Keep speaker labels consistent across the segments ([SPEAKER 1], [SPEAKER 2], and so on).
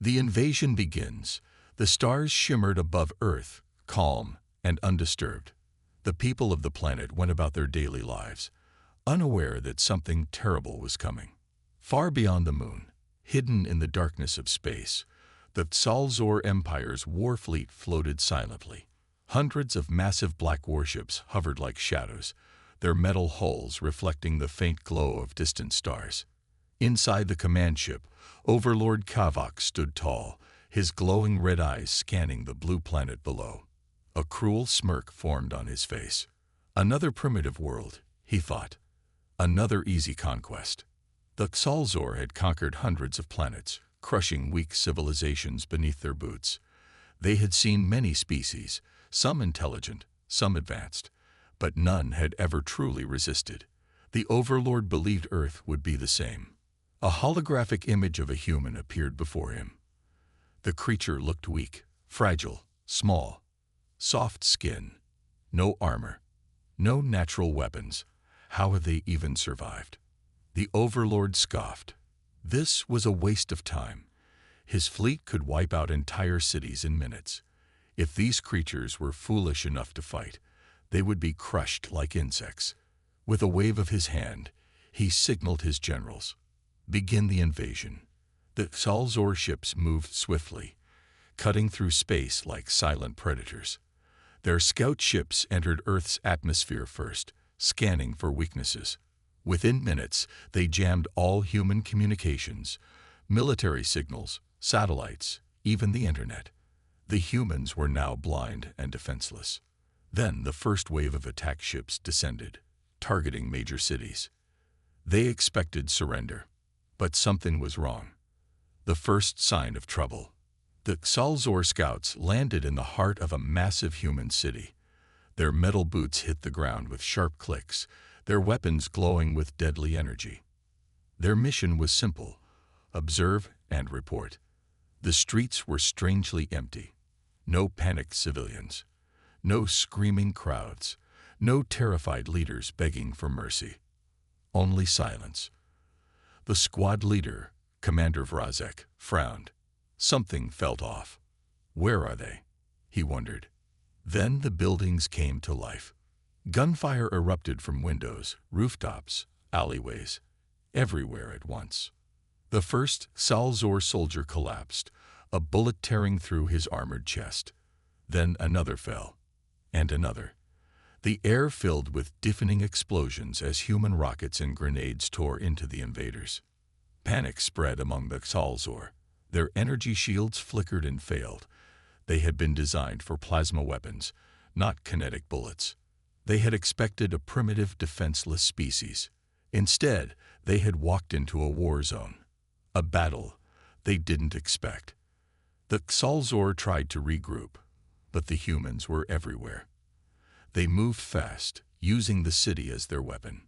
[SPEAKER 1] The invasion begins. The stars shimmered above Earth, calm and undisturbed. The people of the planet went about their daily lives, unaware that something terrible was coming. Far beyond the moon, hidden in the darkness of space, the Xal'Zor Empire's war fleet floated silently. Hundreds of massive black warships hovered like shadows, their metal hulls reflecting the faint glow of distant stars. Inside the command ship, Overlord Kavak stood tall, his glowing red eyes scanning the blue planet below. A cruel smirk formed on his face. Another primitive world, he thought. Another easy conquest. The Xal'Zor had conquered hundreds of planets, crushing weak civilizations beneath their boots. They had seen many species, some intelligent, some advanced, but none had ever truly resisted. The Overlord believed Earth would be the same. A holographic image of a human appeared before him. The creature looked weak, fragile, small. Soft skin, no armor, no natural weapons. How had they even survived? The Overlord scoffed. This was a waste of time. His fleet could wipe out entire cities in minutes. If these creatures were foolish enough to fight, they would be crushed like insects. With a wave of his hand, he signaled his generals. Begin the invasion. The Xal'Zor ships moved swiftly, cutting through space like silent predators. Their scout ships entered Earth's atmosphere first, scanning for weaknesses. Within minutes, they jammed all human communications, military signals, satellites, even the internet. The humans were now blind and defenseless. Then the first wave of attack ships descended, targeting major cities. They expected surrender, but something was wrong. The first sign of trouble. The Xal'Zor scouts landed in the heart of a massive human city. Their metal boots hit the ground with sharp clicks, their weapons glowing with deadly energy. Their mission was simple: observe and report. The streets were strangely empty. No panicked civilians, no screaming crowds, no terrified leaders begging for mercy. Only silence. The squad leader, Commander Vrazek, frowned. Something felt off. Where are they? He wondered. Then the buildings came to life. Gunfire erupted from windows, rooftops, alleyways, everywhere at once. The first Xal'Zor soldier collapsed, a bullet tearing through his armored chest. Then another fell, and another. The air filled with deafening explosions as human rockets and grenades tore into the invaders. Panic spread among the Xal'Zor. Their energy shields flickered and failed. They had been designed for plasma weapons, not kinetic bullets. They had expected a primitive, defenseless species. Instead, they had walked into a war zone, a battle they didn't expect. The Xal'Zor tried to regroup, but the humans were everywhere. They moved fast, using the city as their weapon.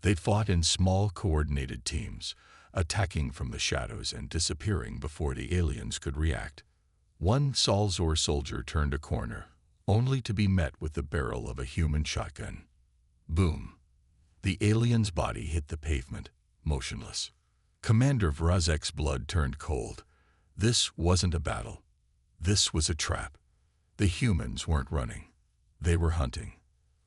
[SPEAKER 1] They fought in small, coordinated teams, attacking from the shadows and disappearing before the aliens could react. One Xal'Zor soldier turned a corner, only to be met with the barrel of a human shotgun. Boom! The alien's body hit the pavement, motionless. Commander Vrazek's blood turned cold. This wasn't a battle. This was a trap. The humans weren't running. They were hunting.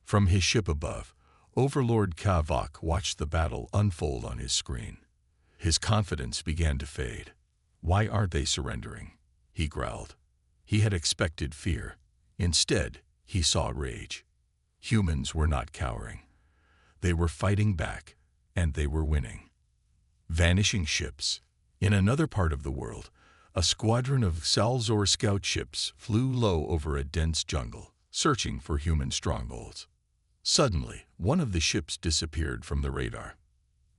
[SPEAKER 1] From his ship above, Overlord Kavak watched the battle unfold on his screen. His confidence began to fade. Why aren't they surrendering? He growled. He had expected fear. Instead, he saw rage. Humans were not cowering. They were fighting back, and they were winning. Vanishing ships. In another part of the world, a squadron of Xal'Zor scout ships flew low over a dense jungle, searching for human strongholds. Suddenly, one of the ships disappeared from the radar.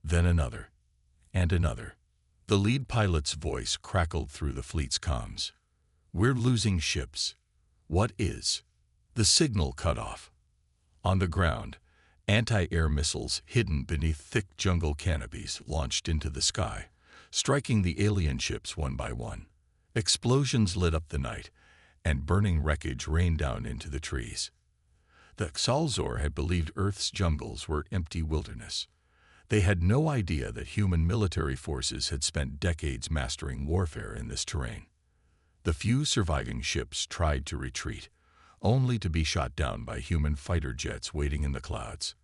[SPEAKER 1] Then another, and another. The lead pilot's voice crackled through the fleet's comms. "We're losing ships. What is?" The signal cut off. On the ground, anti-air missiles hidden beneath thick jungle canopies launched into the sky, striking the alien ships one by one. Explosions lit up the night, and burning wreckage rained down into the trees. The Xal'Zor had believed Earth's jungles were empty wilderness. They had no idea that human military forces had spent decades mastering warfare in this terrain. The few surviving ships tried to retreat, only to be shot down by human fighter jets waiting in the clouds.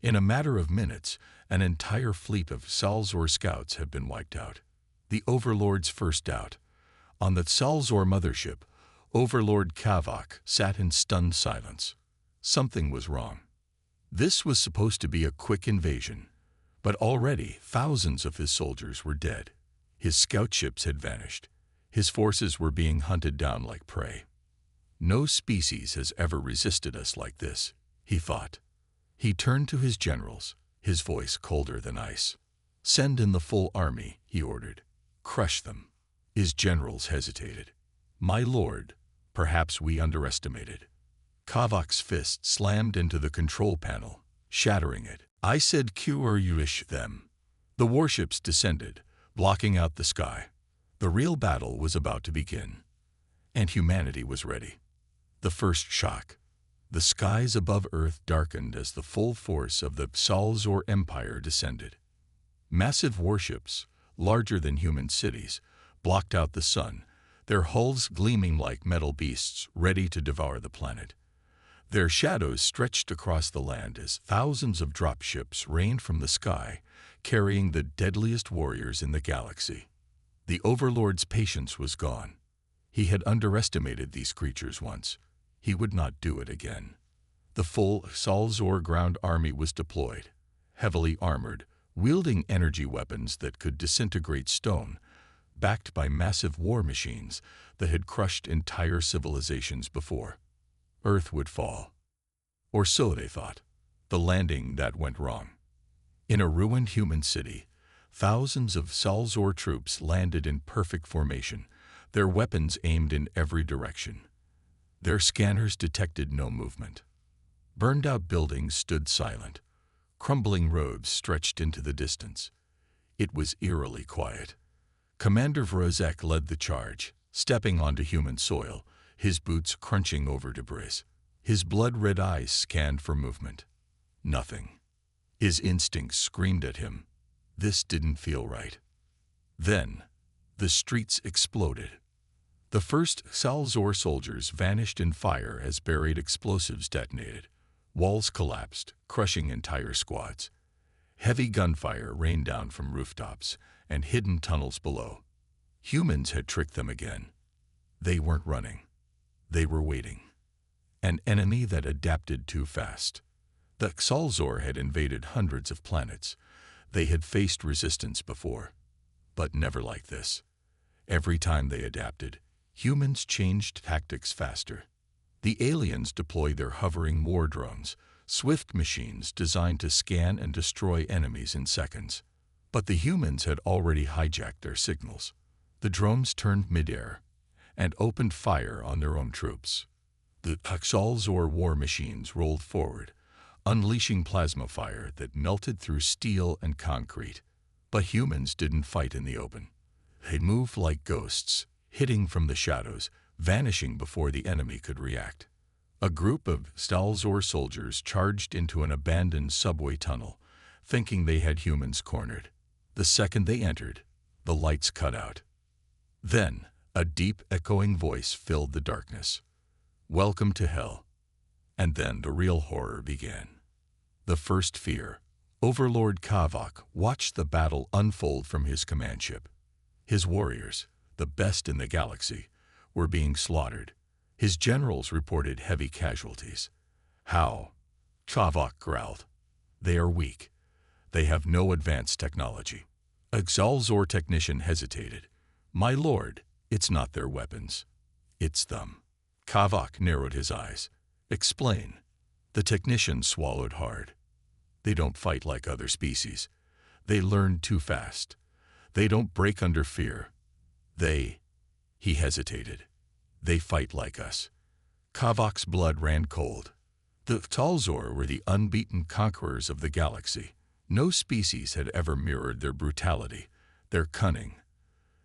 [SPEAKER 1] In a matter of minutes, an entire fleet of Salzor scouts had been wiped out. The Overlord's first doubt. On the Salzor mothership, Overlord Kavak sat in stunned silence. Something was wrong. This was supposed to be a quick invasion, but already thousands of his soldiers were dead. His scout ships had vanished. His forces were being hunted down like prey. No species has ever resisted us like this, he thought. He turned to his generals, his voice colder than ice. Send in the full army, he ordered. Crush them. His generals hesitated. My lord, perhaps we underestimated. Kavak's fist slammed into the control panel, shattering it. I said cure them. The warships descended, blocking out the sky. The real battle was about to begin, and humanity was ready. The first shock. The skies above Earth darkened as the full force of the Salzor Empire descended. Massive warships, larger than human cities, blocked out the sun, their hulls gleaming like metal beasts ready to devour the planet. Their shadows stretched across the land as thousands of dropships rained from the sky, carrying the deadliest warriors in the galaxy. The Overlord's patience was gone. He had underestimated these creatures once. He would not do it again. The full Salzor ground army was deployed, heavily armored, wielding energy weapons that could disintegrate stone, backed by massive war machines that had crushed entire civilizations before. Earth would fall. Or so they thought. The landing that went wrong. In a ruined human city, thousands of Salzor troops landed in perfect formation, their weapons aimed in every direction. Their scanners detected no movement. Burned-out buildings stood silent. Crumbling roads stretched into the distance. It was eerily quiet. Commander Vrozek led the charge, stepping onto human soil, his boots crunching over debris. His blood-red eyes scanned for movement. Nothing. His instincts screamed at him. This didn't feel right. Then, the streets exploded. The first Salzor soldiers vanished in fire as buried explosives detonated. Walls collapsed, crushing entire squads. Heavy gunfire rained down from rooftops and hidden tunnels below. Humans had tricked them again. They weren't running. They were waiting. An enemy that adapted too fast. The Salzor had invaded hundreds of planets. They had faced resistance before, but never like this. Every time they adapted, humans changed tactics faster. The aliens deployed their hovering war drones, swift machines designed to scan and destroy enemies in seconds. But the humans had already hijacked their signals. The drones turned midair and opened fire on their own troops. The Salzor war machines rolled forward, unleashing plasma fire that melted through steel and concrete. But humans didn't fight in the open. They moved like ghosts, hitting from the shadows, vanishing before the enemy could react. A group of Salzor soldiers charged into an abandoned subway tunnel, thinking they had humans cornered. The second they entered, the lights cut out. Then, a deep, echoing voice filled the darkness. Welcome to hell. And then the real horror began. The first fear. Overlord Kavak watched the battle unfold from his command ship. His warriors, the best in the galaxy, were being slaughtered. His generals reported heavy casualties. How? Kavak growled. They are weak. They have no advanced technology. A Salzor technician hesitated. My lord, it's not their weapons. It's them. Kavak narrowed his eyes. Explain. The technician swallowed hard. They don't fight like other species. They learn too fast. They don't break under fear. He hesitated. They fight like us. Kavak's blood ran cold. The Salzor were the unbeaten conquerors of the galaxy. No species had ever mirrored their brutality, their cunning,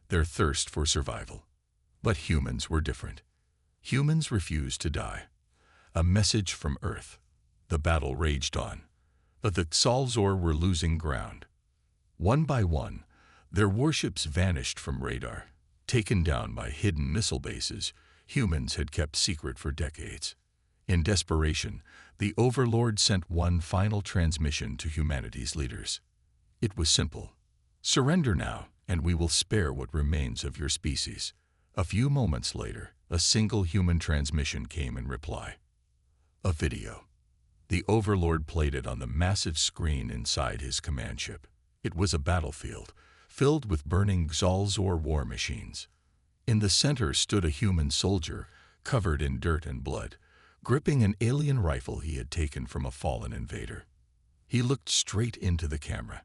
[SPEAKER 1] their thirst for survival. But humans were different. Humans refused to die. A message from Earth. The battle raged on. The Xalzor were losing ground. One by one, their warships vanished from radar, taken down by hidden missile bases humans had kept secret for decades. In desperation, the Overlord sent one final transmission to humanity's leaders. It was simple. Surrender now, and we will spare what remains of your species. A few moments later, a single human transmission came in reply. A video. The Overlord played it on the massive screen inside his command ship. It was a battlefield, filled with burning Xalzor war machines. In the center stood a human soldier, covered in dirt and blood, gripping an alien rifle he had taken from a fallen invader. He looked straight into the camera.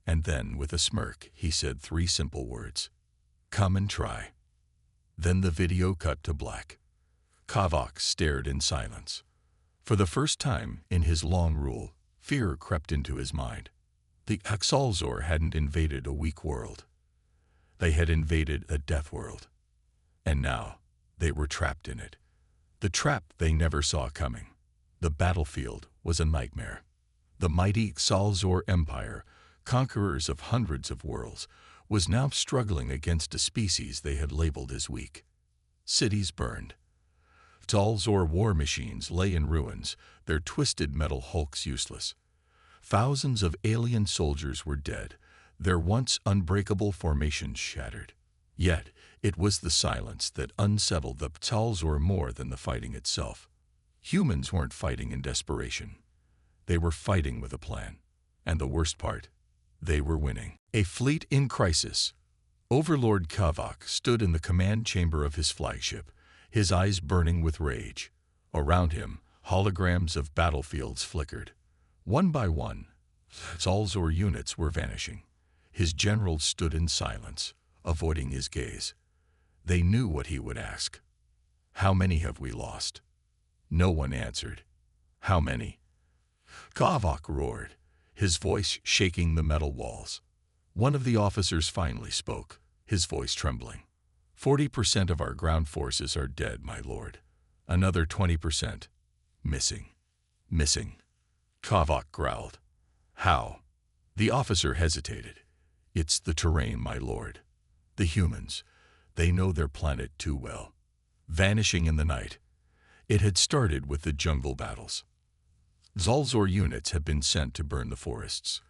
[SPEAKER 1] And then, with a smirk, he said 3 simple words. "Come and try." Then the video cut to black. Kavak stared in silence. For the first time in his long rule, fear crept into his mind. The Xalzor hadn't invaded a weak world. They had invaded a Deathworld. And now, they were trapped in it. The trap they never saw coming. The battlefield was a nightmare. The mighty Xalzor Empire, conquerors of hundreds of worlds, was now struggling against a species they had labeled as weak. Cities burned. Xalzor war machines lay in ruins, their twisted metal hulks useless. Thousands of alien soldiers were dead, their once unbreakable formations shattered. Yet, it was the silence that unsettled the Xalzor more than the fighting itself. Humans weren't fighting in desperation. They were fighting with a plan. And the worst part, they were winning. A fleet in crisis. Overlord Kavak stood in the command chamber of his flagship, his eyes burning with rage. Around him, holograms of battlefields flickered. One by one, Xalzor units were vanishing. His generals stood in silence, avoiding his gaze. They knew what he would ask. "How many have we lost?" No one answered. "How many?" Kavak roared, his voice shaking the metal walls. One of the officers finally spoke, his voice trembling. 40% of our ground forces are dead, my lord. Another 20%. Missing. Missing. Kavak growled. How? The officer hesitated. It's the terrain, my lord. The humans. They know their planet too well. Vanishing in the night. It had started with the jungle battles. Xalzor units had been sent to burn the forests.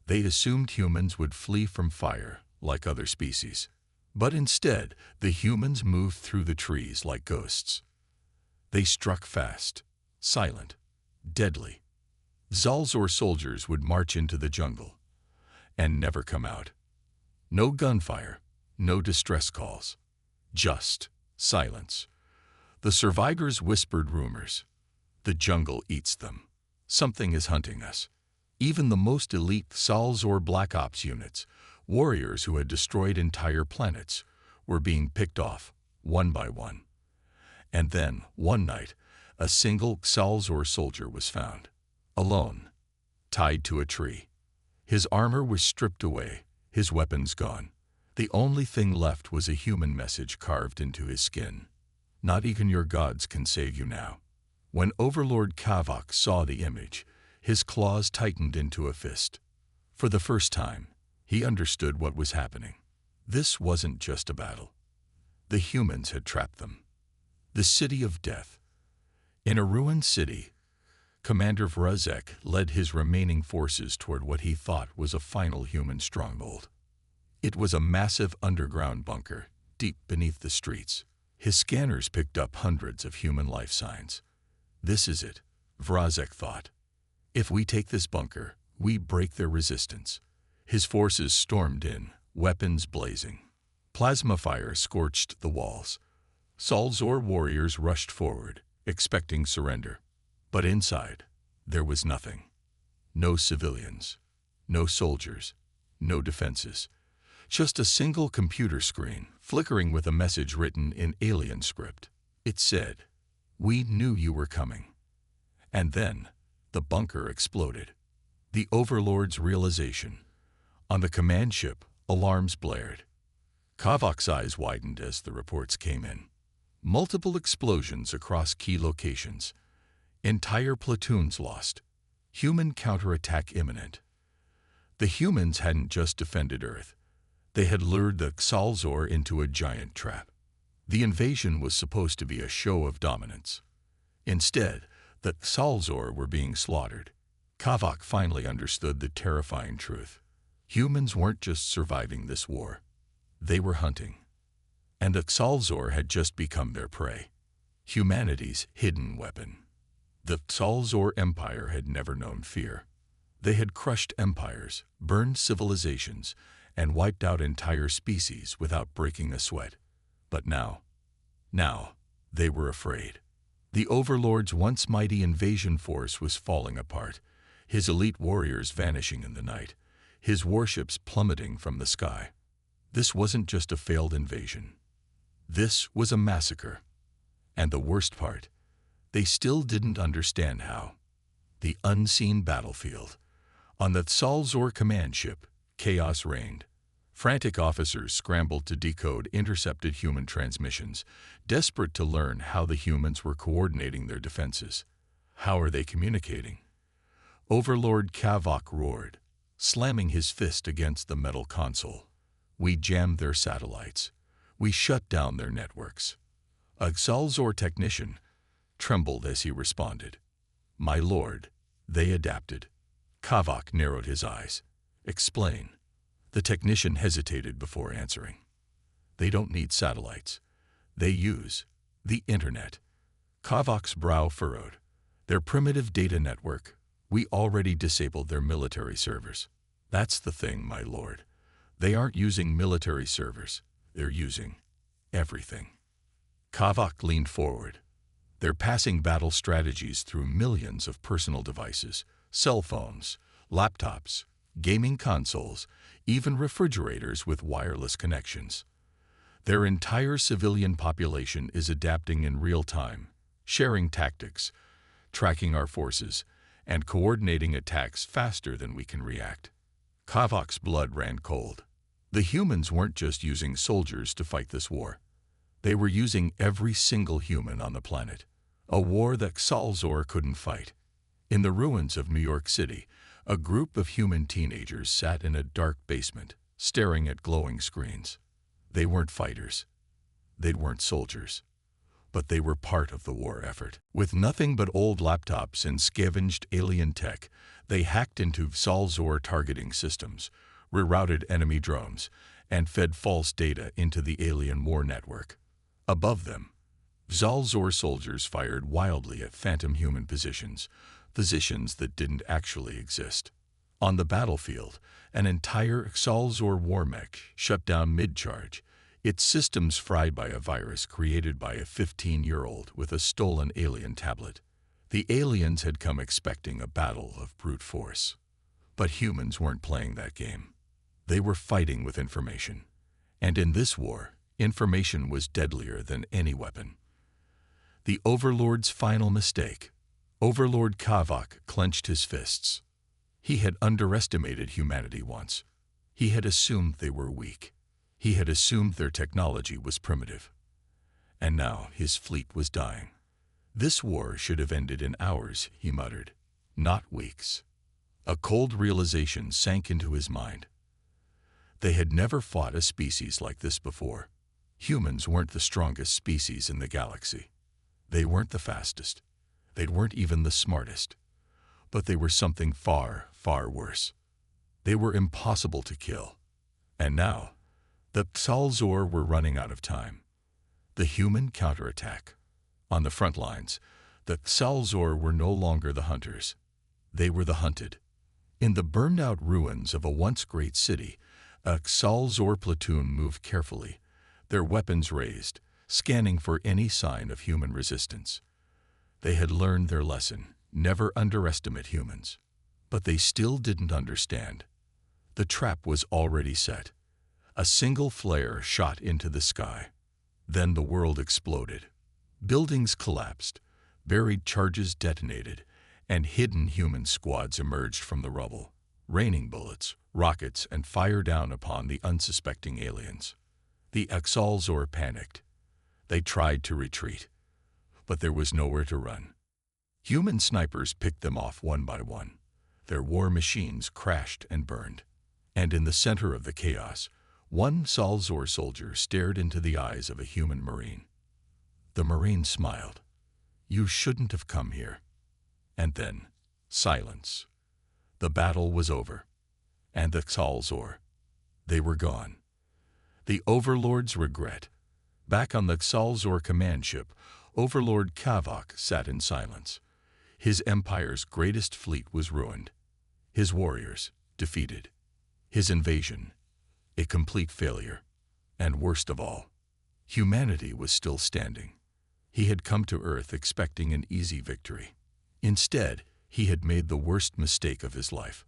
[SPEAKER 1] They assumed humans would flee from fire, like other species. But instead, the humans moved through the trees like ghosts. They struck fast, silent, deadly. Xalzor soldiers would march into the jungle and never come out. No gunfire, no distress calls, just silence. The survivors whispered rumors. The jungle eats them. Something is hunting us. Even the most elite Xalzor Black Ops units, warriors who had destroyed entire planets, were being picked off, one by one. And then, one night, a single Xalzor soldier was found, alone, tied to a tree. His armor was stripped away, his weapons gone. The only thing left was a human message carved into his skin. Not even your gods can save you now. When Overlord Kavak saw the image, his claws tightened into a fist. For the first time, he understood what was happening. This wasn't just a battle. The humans had trapped them. The city of death. In a ruined city, Commander Vrazek led his remaining forces toward what he thought was a final human stronghold. It was a massive underground bunker, deep beneath the streets. His scanners picked up hundreds of human life signs. This is it, Vrazek thought. If we take this bunker, we break their resistance. His forces stormed in, weapons blazing. Plasma fire scorched the walls. Xalzor warriors rushed forward, expecting surrender. But inside, there was nothing. No civilians, no soldiers, no defenses. Just a single computer screen, flickering with a message written in alien script. It said, "We knew you were coming." And then, the bunker exploded. The Overlord's realization. On the command ship, alarms blared. Kavak's eyes widened as the reports came in. Multiple explosions across key locations. Entire platoons lost. Human counterattack imminent. The humans hadn't just defended Earth. They had lured the Xalzor into a giant trap. The invasion was supposed to be a show of dominance. Instead, the Xalzor were being slaughtered. HfY finally understood the terrifying truth. Humans weren't just surviving this war. They were hunting. And the Xalzor had just become their prey. Humanity's hidden weapon. The Xalzor Empire had never known fear. They had crushed empires, burned civilizations, and wiped out entire species without breaking a sweat. But now, they were afraid. The Overlord's once mighty invasion force was falling apart, his elite warriors vanishing in the night, his warships plummeting from the sky. This wasn't just a failed invasion. This was a massacre. And the worst part, they still didn't understand how. The unseen battlefield. On the Xalzor command ship, chaos reigned. Frantic officers scrambled to decode intercepted human transmissions, desperate to learn how the humans were coordinating their defenses. How are they communicating? Overlord HfY roared, slamming his fist against the metal console. We jammed their satellites. We shut down their networks. A Xalzor technician trembled as he responded. My lord, they adapted. HfY narrowed his eyes. Explain. The technician hesitated before answering. They don't need satellites. They use the internet. HfY's brow furrowed. Their primitive data network. We already disabled their military servers. That's the thing, my lord. They aren't using military servers. They're using everything. HfY leaned forward. They're passing battle strategies through millions of personal devices, cell phones, laptops, gaming consoles, even refrigerators with wireless connections. Their entire civilian population is adapting in real time, sharing tactics, tracking our forces, and coordinating attacks faster than we can react. HfY's blood ran cold. The humans weren't just using soldiers to fight this war. They were using every single human on the planet. A war that Xalzor couldn't fight. In the ruins of New York City, a group of human teenagers sat in a dark basement, staring at glowing screens. They weren't fighters. They weren't soldiers. But they were part of the war effort. With nothing but old laptops and scavenged alien tech, they hacked into Xalzor targeting systems, rerouted enemy drones, and fed false data into the alien war network. Above them, Xalzor soldiers fired wildly at phantom human positions that didn't actually exist. On the battlefield, an entire Xalzor war mech shut down mid-charge, its systems fried by a virus created by a 15-year-old with a stolen alien tablet. The aliens had come expecting a battle of brute force. But humans weren't playing that game. They were fighting with information. And in this war, information was deadlier than any weapon. The Overlord's final mistake. Overlord HfY clenched his fists. He had underestimated humanity once. He had assumed they were weak. He had assumed their technology was primitive. And now his fleet was dying. This war should have ended in hours, he muttered, not weeks. A cold realization sank into his mind. They had never fought a species like this before. Humans weren't the strongest species in the galaxy. They weren't the fastest. They weren't even the smartest. But they were something far, far worse. They were impossible to kill. And now, the Xalzor were running out of time. The human counterattack. On the front lines, the Xalzor were no longer the hunters. They were the hunted. In the burned-out ruins of a once great city, a Xalzor platoon moved carefully, their weapons raised, scanning for any sign of human resistance. They had learned their lesson, never underestimate humans. But they still didn't understand. The trap was already set. A single flare shot into the sky. Then the world exploded. Buildings collapsed, buried charges detonated, and hidden human squads emerged from the rubble, raining bullets, rockets, and fire down upon the unsuspecting aliens. The Xalzor panicked. They tried to retreat, but there was nowhere to run. Human snipers picked them off one by one. their war machines crashed and burned. And in the center of the chaos, one Salzor soldier stared into the eyes of a human Marine. The Marine smiled. "You shouldn't have come here." And then, silence. The battle was over. And the Salzor, they were gone. The Overlord's regret. Back on the Salzor command ship, Overlord Kavak sat in silence. His empire's greatest fleet was ruined. His warriors, defeated. His invasion, a complete failure. And worst of all, humanity was still standing. He had come to Earth expecting an easy victory. Instead, he had made the worst mistake of his life.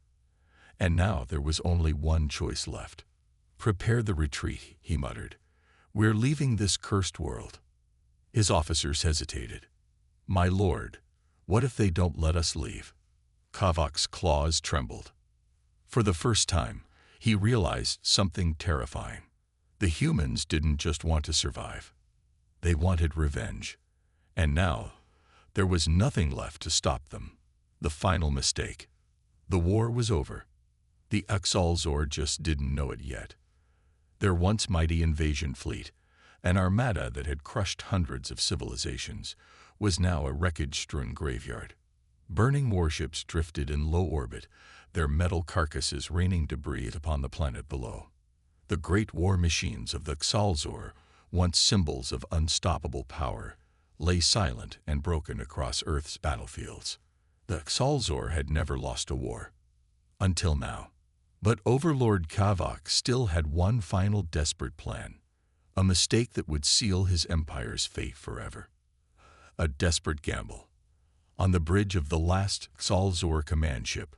[SPEAKER 1] And now there was only one choice left. "Prepare the retreat," he muttered. "We're leaving this cursed world." His officers hesitated. "My lord, what if they don't let us leave?" Kavak's claws trembled. For the first time, he realized something terrifying. The humans didn't just want to survive. They wanted revenge. And now, there was nothing left to stop them. The final mistake. The war was over. The Salzor just didn't know it yet. Their once mighty invasion fleet, an armada that had crushed hundreds of civilizations, was now a wreckage-strewn graveyard. Burning warships drifted in low orbit, their metal carcasses raining debris upon the planet below. The great war machines of the Salzor, once symbols of unstoppable power, lay silent and broken across Earth's battlefields. The Salzor had never lost a war. Until now. But Overlord Kavak still had one final desperate plan. A mistake that would seal his empire's fate forever. A desperate gamble. On the bridge of the last Salzor command ship,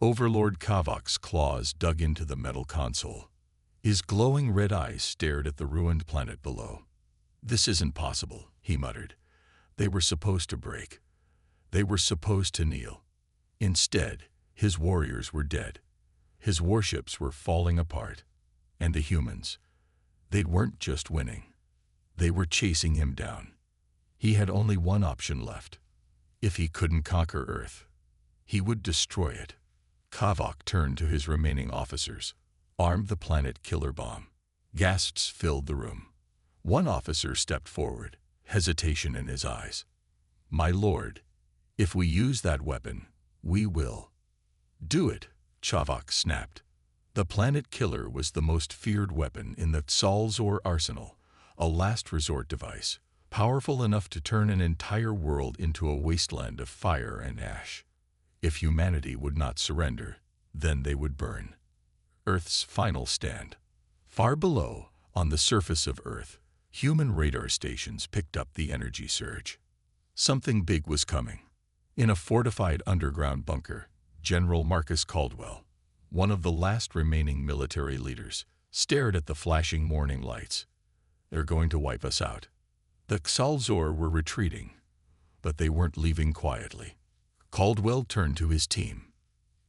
[SPEAKER 1] Overlord Kavak's claws dug into the metal console. His glowing red eyes stared at the ruined planet below. "This isn't possible," he muttered. "They were supposed to break. They were supposed to kneel." Instead, his warriors were dead. His warships were falling apart. And the humans, they weren't just winning. They were chasing him down. He had only one option left. If he couldn't conquer Earth, he would destroy it. Kavak turned to his remaining officers. "Arm the planet killer bomb." Gasps filled the room. One officer stepped forward, hesitation in his eyes. "My lord, if we use that weapon, we will." "Do it," Kavak snapped. The planet killer was the most feared weapon in the Salzor arsenal, a last resort device, powerful enough to turn an entire world into a wasteland of fire and ash. If humanity would not surrender, then they would burn. Earth's final stand. Far below, on the surface of Earth, human radar stations picked up the energy surge. Something big was coming. In a fortified underground bunker, General Marcus Caldwell, one of the last remaining military leaders, stared at the flashing morning lights. "They're going to wipe us out." The Salzor were retreating, but they weren't leaving quietly. Caldwell turned to his team.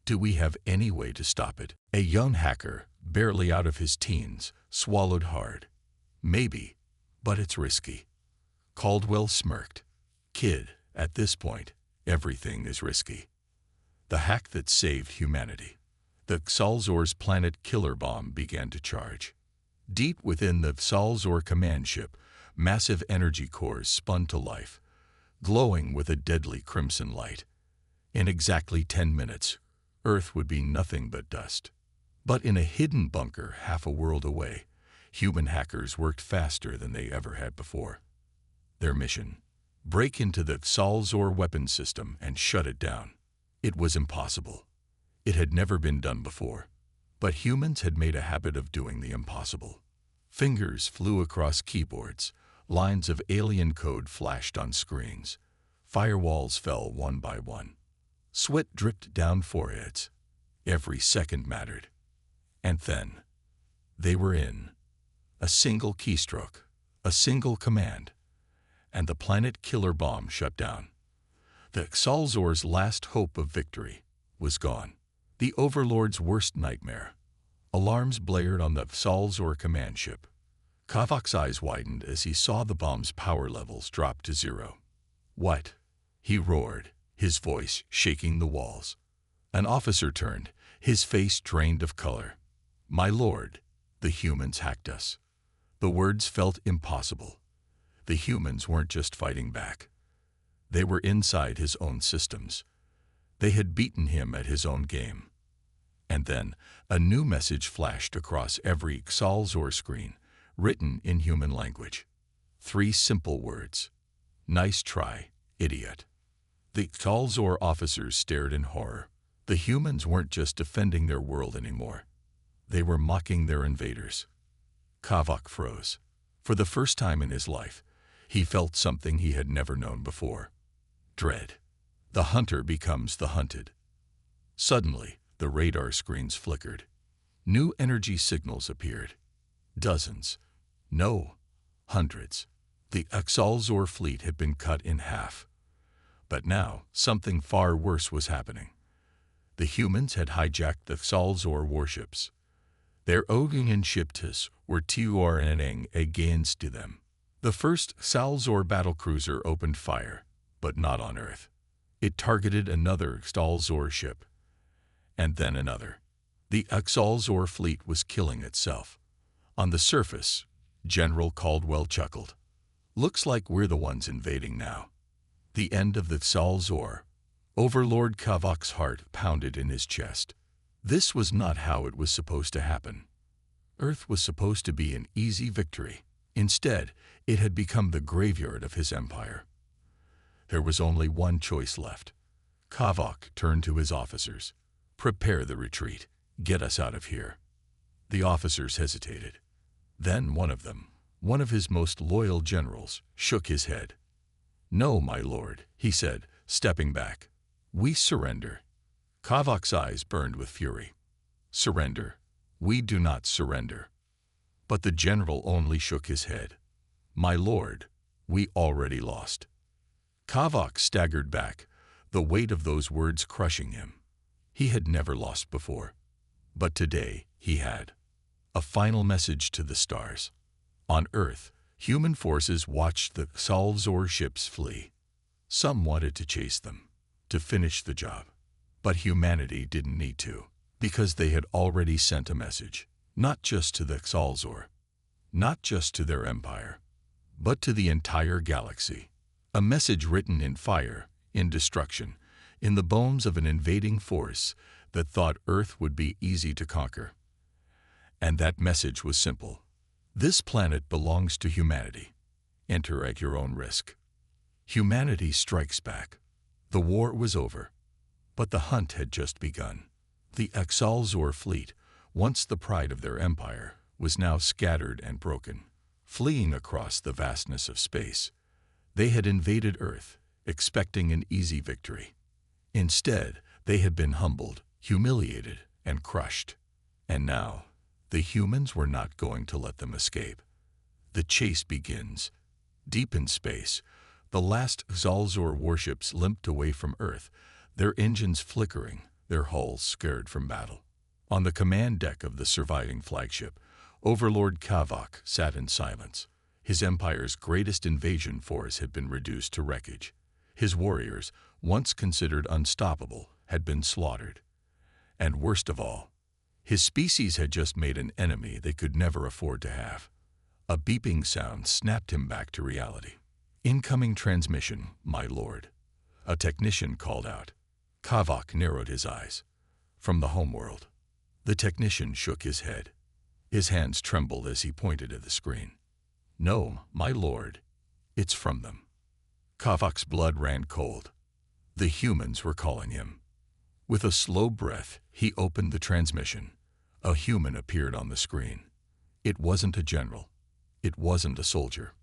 [SPEAKER 1] "Do we have any way to stop it?" A young hacker, barely out of his teens, swallowed hard. "Maybe, but it's risky." Caldwell smirked. "Kid, at this point, everything is risky." The hack that saved humanity. The Salzor's planet killer bomb began to charge. Deep within the Salzor command ship, massive energy cores spun to life, glowing with a deadly crimson light. In exactly 10 minutes, Earth would be nothing but dust. But in a hidden bunker half a world away, human hackers worked faster than they ever had before. Their mission: break into the Salzor weapon system and shut it down. It was impossible. It had never been done before. But humans had made a habit of doing the impossible. Fingers flew across keyboards, lines of alien code flashed on screens. Firewalls fell one by one. Sweat dripped down foreheads. Every second mattered. And then, they were in. A single keystroke, a single command, and the planet killer bomb shut down. The Salzor's last hope of victory was gone. The Overlord's worst nightmare. Alarms blared on the Salzor command ship. Kavak's eyes widened as he saw the bomb's power levels drop to 0. "What?" he roared, his voice shaking the walls. An officer turned, his face drained of color. "My lord, the humans hacked us." The words felt impossible. The humans weren't just fighting back. They were inside his own systems. They had beaten him at his own game. And then a new message flashed across every Xalzor screen, written in human language. 3 simple words. "Nice try, idiot." The Xalzor officers stared in horror. The humans weren't just defending their world anymore. They were mocking their invaders. HfY froze. For the first time in his life, he felt something he had never known before. Dread. The hunter becomes the hunted. Suddenly, the radar screens flickered. New energy signals appeared. Dozens. No, hundreds. The Xalzor fleet had been cut in half. But now, something far worse was happening. The humans had hijacked the Xalzor warships. Their Ogingen ships were turning against them. The first Xalzor battlecruiser opened fire, but not on Earth. It targeted another Xalzor ship, and then another. The Xalzor fleet was killing itself. On the surface, General Caldwell chuckled. "Looks like we're the ones invading now." The end of the Xalzor. Overlord HfY's heart pounded in his chest. This was not how it was supposed to happen. Earth was supposed to be an easy victory. Instead, it had become the graveyard of his empire. There was only one choice left. HfY turned to his officers. "Prepare the retreat. Get us out of here." The officers hesitated. Then one of them, one of his most loyal generals, shook his head. "No, my lord," he said, stepping back. "We surrender." HfY's eyes burned with fury. "Surrender? We do not surrender." But the general only shook his head. "My lord, we already lost." HfY staggered back, the weight of those words crushing him. He had never lost before. But today he had. A final message to the stars. On Earth, human forces watched the Xalzor ships flee. Some wanted to chase them, to finish the job. But humanity didn't need to, because they had already sent a message, not just to the Xalzor, not just to their empire, but to the entire galaxy. A message written in fire, in destruction, in the bones of an invading force that thought Earth would be easy to conquer. And that message was simple. This planet belongs to humanity. Enter at your own risk. Humanity strikes back. The war was over, but the hunt had just begun. The Xalzor fleet, once the pride of their empire, was now scattered and broken, fleeing across the vastness of space. They had invaded Earth, expecting an easy victory. Instead, they had been humbled, humiliated, and crushed. And now, the humans were not going to let them escape. The chase begins. Deep in space, the last Xalzor warships limped away from Earth, their engines flickering, their hulls scarred from battle. On the command deck of the surviving flagship, Overlord HfY sat in silence. His empire's greatest invasion force had been reduced to wreckage. His warriors, once considered unstoppable, had been slaughtered. And worst of all, his species had just made an enemy they could never afford to have. A beeping sound snapped him back to reality. "Incoming transmission, my lord," a technician called out. HfY narrowed his eyes. From the homeworld. The technician shook his head. His hands trembled as he pointed at the screen. "No, my lord, it's from them." HfY's blood ran cold. The humans were calling him. With a slow breath, he opened the transmission. A human appeared on the screen. It wasn't a general. It wasn't a soldier.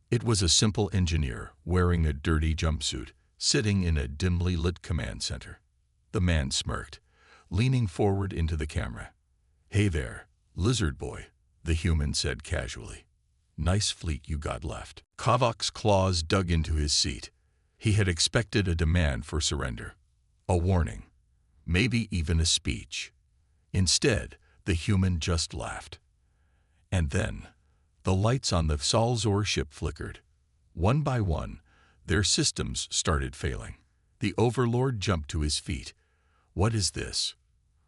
[SPEAKER 1] It was a simple engineer wearing a dirty jumpsuit, sitting in a dimly lit command center. The man smirked, leaning forward into the camera. "Hey there, lizard boy," the human said casually. "Nice fleet you got left." HfY's claws dug into his seat. He had expected a demand for surrender, a warning, maybe even a speech. Instead, the human just laughed. And then, the lights on the Xalzor ship flickered. One by one, their systems started failing. The Overlord jumped to his feet. "What is this?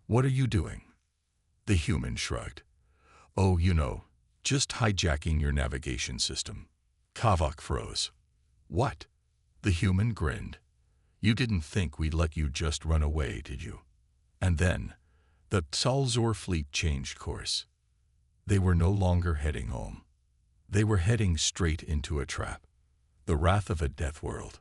[SPEAKER 1] What are you doing?" The human shrugged. "Oh, just hijacking your navigation system." HfY froze. "What?" The human grinned. "You didn't think we'd let you just run away, did you?" And then, the Xalzor fleet changed course. They were no longer heading home. They were heading straight into a trap. The wrath of a Deathworld.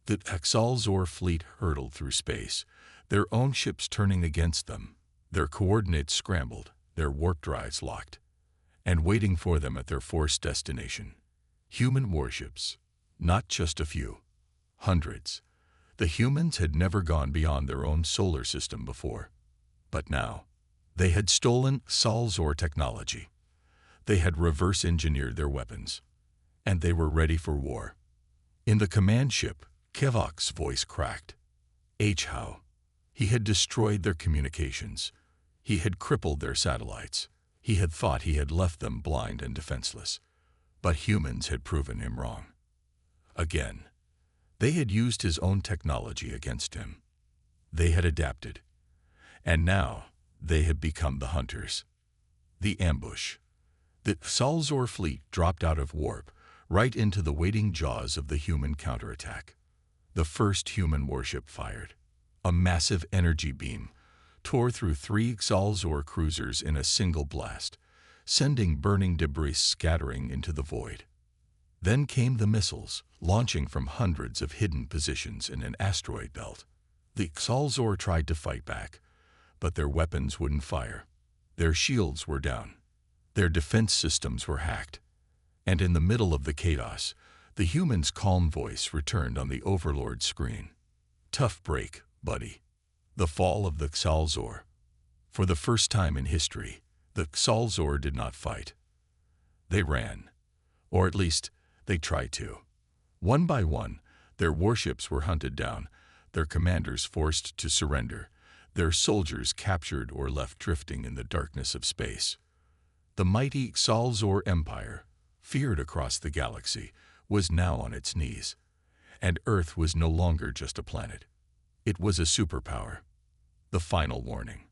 [SPEAKER 1] The Xalzor fleet hurtled through space, their own ships turning against them, their coordinates scrambled, their warp drives locked, and waiting for them at their forced destination. Human warships. Not just a few. Hundreds. The humans had never gone beyond their own solar system before. But now, they had stolen Xalzor technology. They had reverse-engineered their weapons. And they were ready for war. In the command ship, HfY's voice cracked. HfY. He had destroyed their communications. He had crippled their satellites. He had thought he had left them blind and defenseless. But humans had proven him wrong. Again. They had used his own technology against him. They had adapted. And now, they had become the hunters. The ambush. The Xalzor fleet dropped out of warp, right into the waiting jaws of the human counterattack. The first human warship fired. A massive energy beam tore through 3 Xalzor cruisers in a single blast, sending burning debris scattering into the void. Then came the missiles, launching from hundreds of hidden positions in an asteroid belt. The Xalzor tried to fight back, but their weapons wouldn't fire. Their shields were down. Their defense systems were hacked. And in the middle of the chaos, the human's calm voice returned on the Overlord screen. "Tough break, buddy." The fall of the Xalzor. For the first time in history, the Xalzor did not fight. They ran. Or at least, they tried to. One by one, their warships were hunted down, their commanders forced to surrender, their soldiers captured or left drifting in the darkness of space. The mighty Xalzor Empire, feared across the galaxy, was now on its knees. And Earth was no longer just a planet. It was a superpower. The final warning.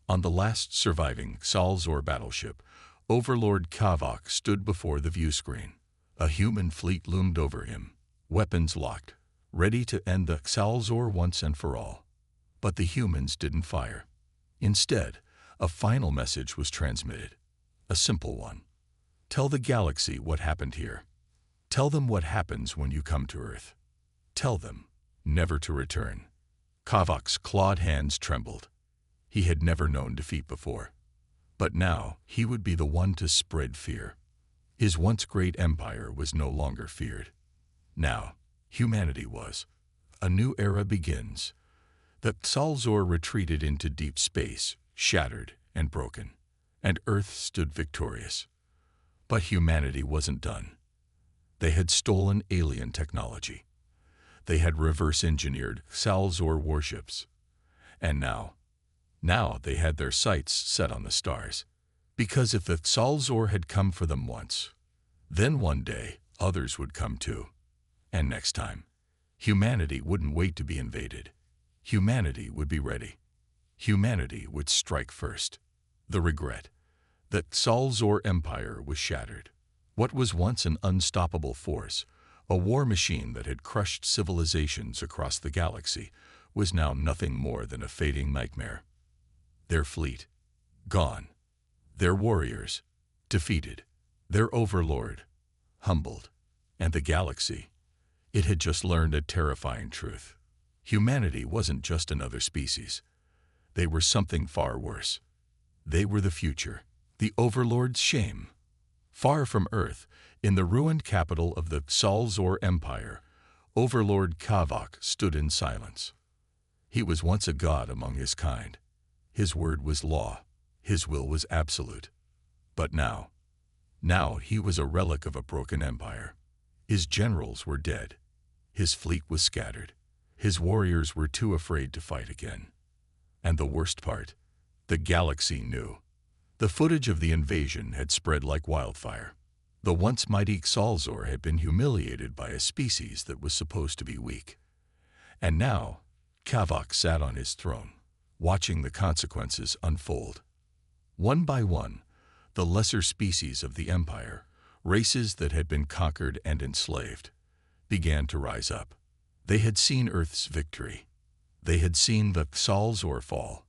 [SPEAKER 1] On the last surviving Xalzor battleship, Overlord HfY stood before the view screen. A human fleet loomed over him, weapons locked, ready to end the Xalzor once and for all. But the humans didn't fire. Instead, a final message was transmitted. A simple one. Tell the galaxy what happened here. Tell them what happens when you come to Earth. Tell them never to return. HfY's clawed hands trembled. He had never known defeat before. But now he would be the one to spread fear. His once great empire was no longer feared. Now, humanity was. A new era begins. The Xalzor retreated into deep space, shattered and broken, and Earth stood victorious. But humanity wasn't done. They had stolen alien technology. They had reverse-engineered Xalzor warships. And now they had their sights set on the stars. Because if the Xalzor had come for them once, then one day others would come too. And next time, humanity wouldn't wait to be invaded. Humanity would be ready. Humanity would strike first. The regret. The Xalzor Empire was shattered. What was once an unstoppable force, a war machine that had crushed civilizations across the galaxy, was now nothing more than a fading nightmare. Their fleet, gone. Their warriors, defeated. Their overlord, humbled. And the galaxy, it had just learned a terrifying truth. Humanity wasn't just another species. They were something far worse. They were the future, the overlord's shame. Far from Earth, in the ruined capital of the Xalzor Empire, Overlord HfY stood in silence. He was once a god among his kind. His word was law. His will was absolute. But now he was a relic of a broken empire. His generals were dead. His fleet was scattered. His warriors were too afraid to fight again. And the worst part, the galaxy knew. The footage of the invasion had spread like wildfire. The once mighty Xalzor had been humiliated by a species that was supposed to be weak. And now, HfY sat on his throne, watching the consequences unfold. One by one, the lesser species of the Empire, races that had been conquered and enslaved, began to rise up. They had seen Earth's victory. They had seen the Xal'Zor fall,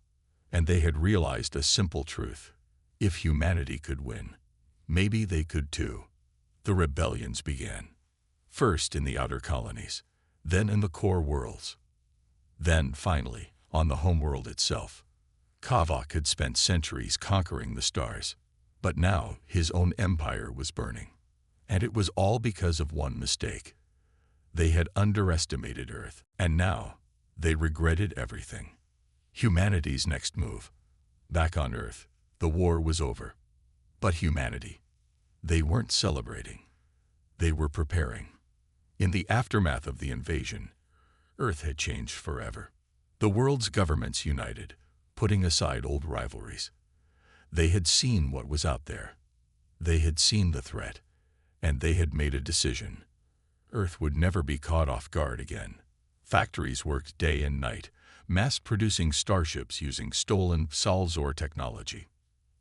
[SPEAKER 1] and they had realized a simple truth. If humanity could win, maybe they could too. The rebellions began, first in the outer colonies, then in the core worlds. Then, finally, on the homeworld itself. Kavak had spent centuries conquering the stars, but now his own empire was burning. And it was all because of one mistake. They had underestimated Earth, and now they regretted everything. Humanity's next move. Back on Earth, the war was over. But humanity, they weren't celebrating. They were preparing. In the aftermath of the invasion, Earth had changed forever. The world's governments united, putting aside old rivalries. They had seen what was out there. They had seen the threat, and they had made a decision. Earth would never be caught off guard again. Factories worked day and night, mass-producing starships using stolen Xal'Zor technology.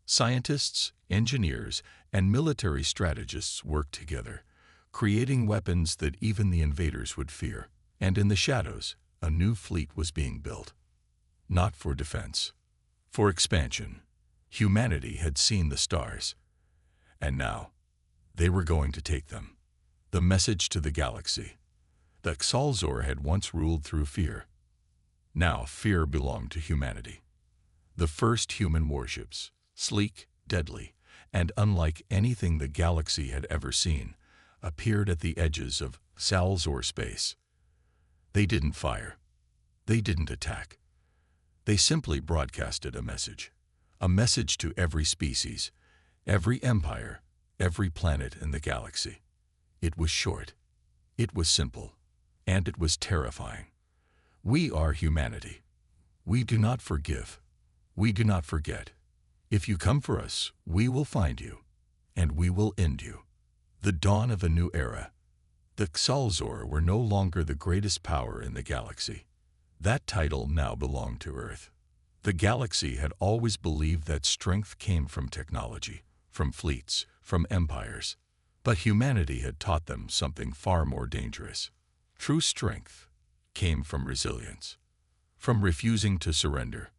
[SPEAKER 1] Scientists, engineers, and military strategists worked together, creating weapons that even the invaders would fear. And in the shadows, a new fleet was being built. Not for defense, for expansion. Humanity had seen the stars, and now they were going to take them. The message to the galaxy. The Xal'Zor had once ruled through fear. Now fear belonged to humanity. The first human warships, sleek, deadly, and unlike anything the galaxy had ever seen, appeared at the edges of Xal'Zor space. They didn't fire. They didn't attack. They simply broadcasted a message to every species, every empire, every planet in the galaxy. It was short, it was simple, and it was terrifying. We are humanity. We do not forgive. We do not forget. If you come for us, we will find you, and we will end you. The dawn of a new era. The Xal'Zor were no longer the greatest power in the galaxy. That title now belonged to Earth. The galaxy had always believed that strength came from technology, from fleets, from empires. But humanity had taught them something far more dangerous. True strength came from resilience, from refusing to surrender,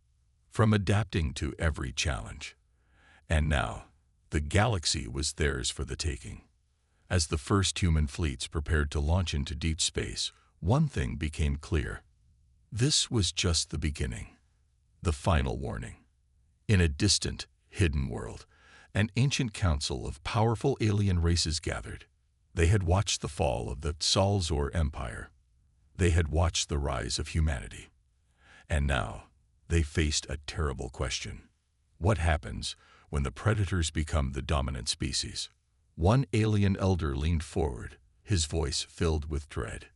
[SPEAKER 1] from adapting to every challenge. And now, the galaxy was theirs for the taking. As the first human fleets prepared to launch into deep space, one thing became clear. This was just the beginning, the final warning. In a distant, hidden world, an ancient council of powerful alien races gathered. They had watched the fall of the Xal'Zor Empire. They had watched the rise of humanity. And now, they faced a terrible question. What happens when the predators become the dominant species? One alien elder leaned forward, his voice filled with dread.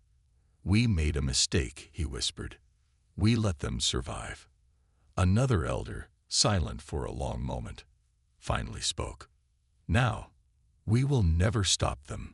[SPEAKER 1] "We made a mistake," he whispered. "We let them survive." Another elder, silent for a long moment, finally spoke. "Now, we will never stop them."